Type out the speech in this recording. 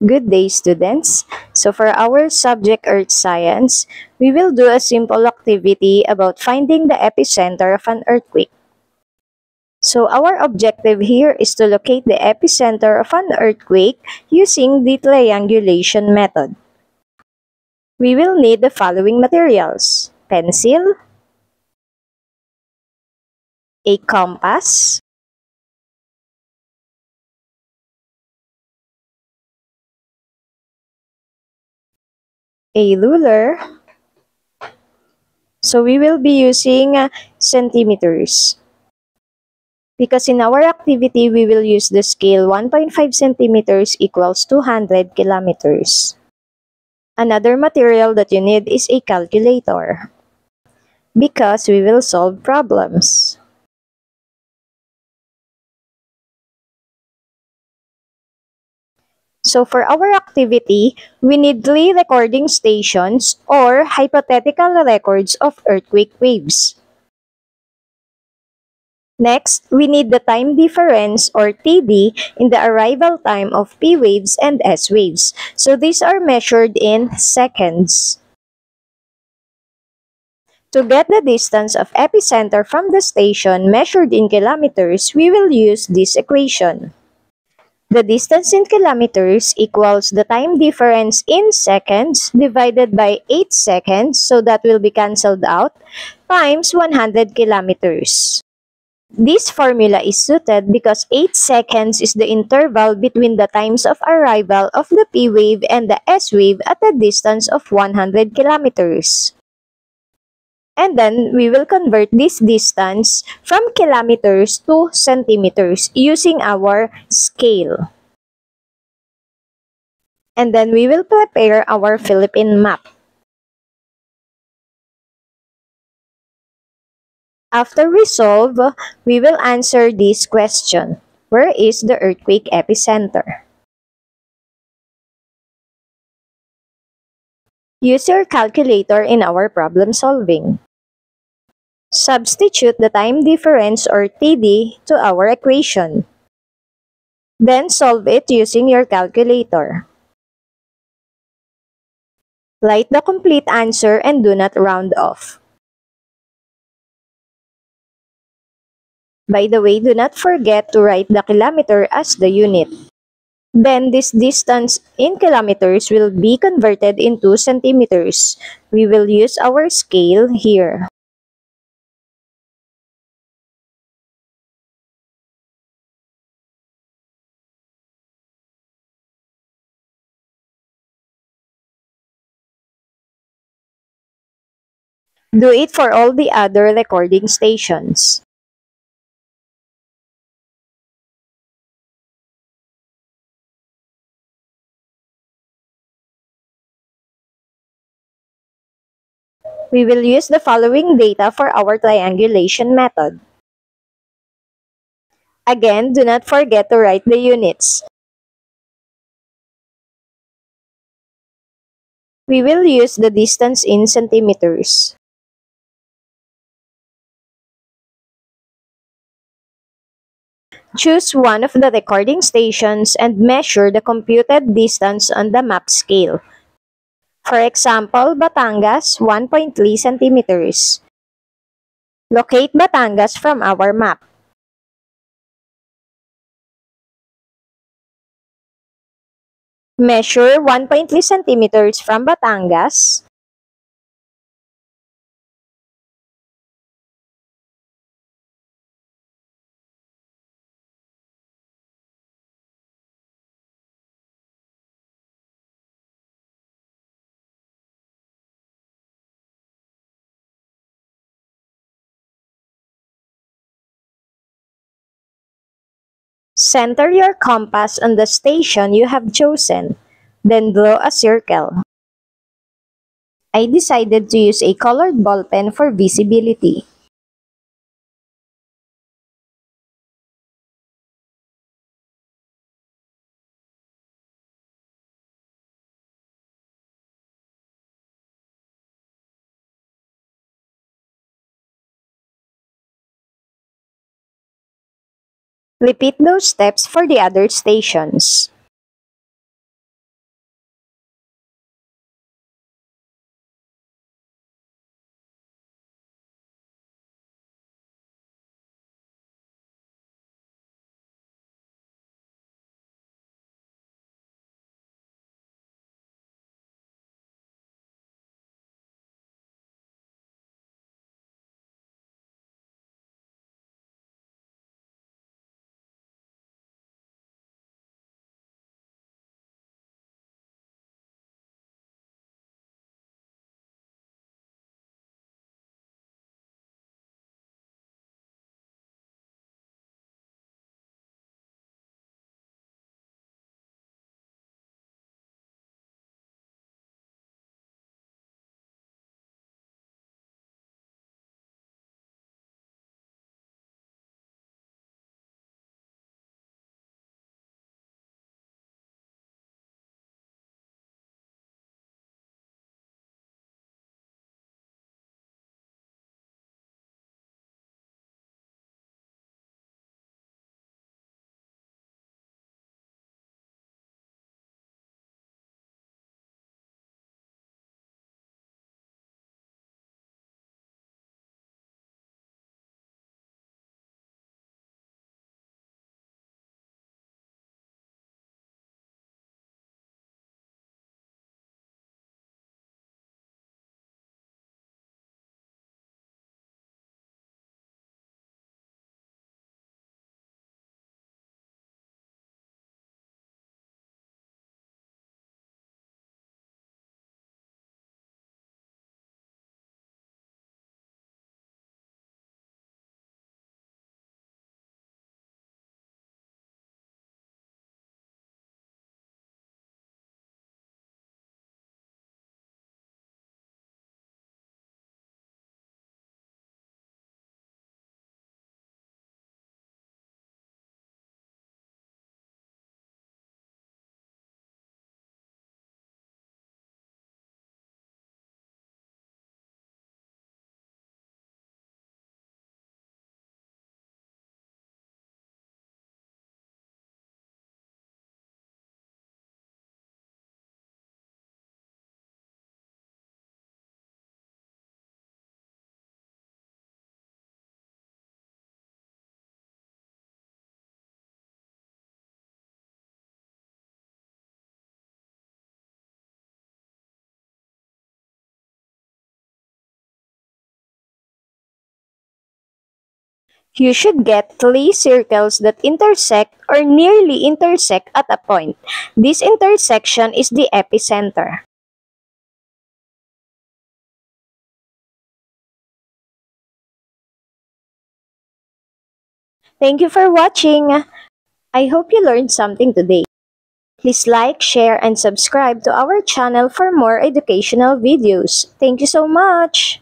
Good day, students. So for our subject Earth Science, we will do a simple activity about finding the epicenter of an earthquake. So our objective here is to locate the epicenter of an earthquake using the triangulation method. We will need the following materials: pencil, a compass, a ruler. So we will be using centimeters. Because in our activity, we will use the scale 1.5 centimeters equals 200 kilometers. Another material that you need is a calculator, because we will solve problems. So for our activity, we need 3 recording stations or hypothetical records of earthquake waves. Next, we need the time difference or TD in the arrival time of P waves and S waves. So these are measured in seconds. To get the distance of epicenter from the station measured in kilometers, we will use this equation. The distance in kilometers equals the time difference in seconds divided by 8 seconds, so that will be cancelled out, times 100 kilometers. This formula is suited because 8 seconds is the interval between the times of arrival of the P wave and the S wave at a distance of 100 kilometers. And then, we will convert this distance from kilometers to centimeters using our scale. And then, we will prepare our Philippine map. After we solve, we will answer this question: where is the earthquake epicenter? Use your calculator in our problem solving. Substitute the time difference or TD to our equation. Then solve it using your calculator. Write the complete answer and do not round off. By the way, do not forget to write the kilometer as the unit. Then this distance in kilometers will be converted into centimeters. We will use our scale here. Do it for all the other recording stations. We will use the following data for our triangulation method. Again, do not forget to write the units. We will use the distance in centimeters. Choose one of the recording stations and measure the computed distance on the map scale. For example, Batangas, 1.3 centimeters. Locate Batangas from our map. Measure 1.3 centimeters from Batangas. Center your compass on the station you have chosen. Then draw a circle. I decided to use a colored ballpen for visibility. Repeat those steps for the other stations. You should get 3 circles that intersect or nearly intersect at a point. This intersection is the epicenter. Thank you for watching. I hope you learned something today. Please like, share, and subscribe to our channel for more educational videos. Thank you so much!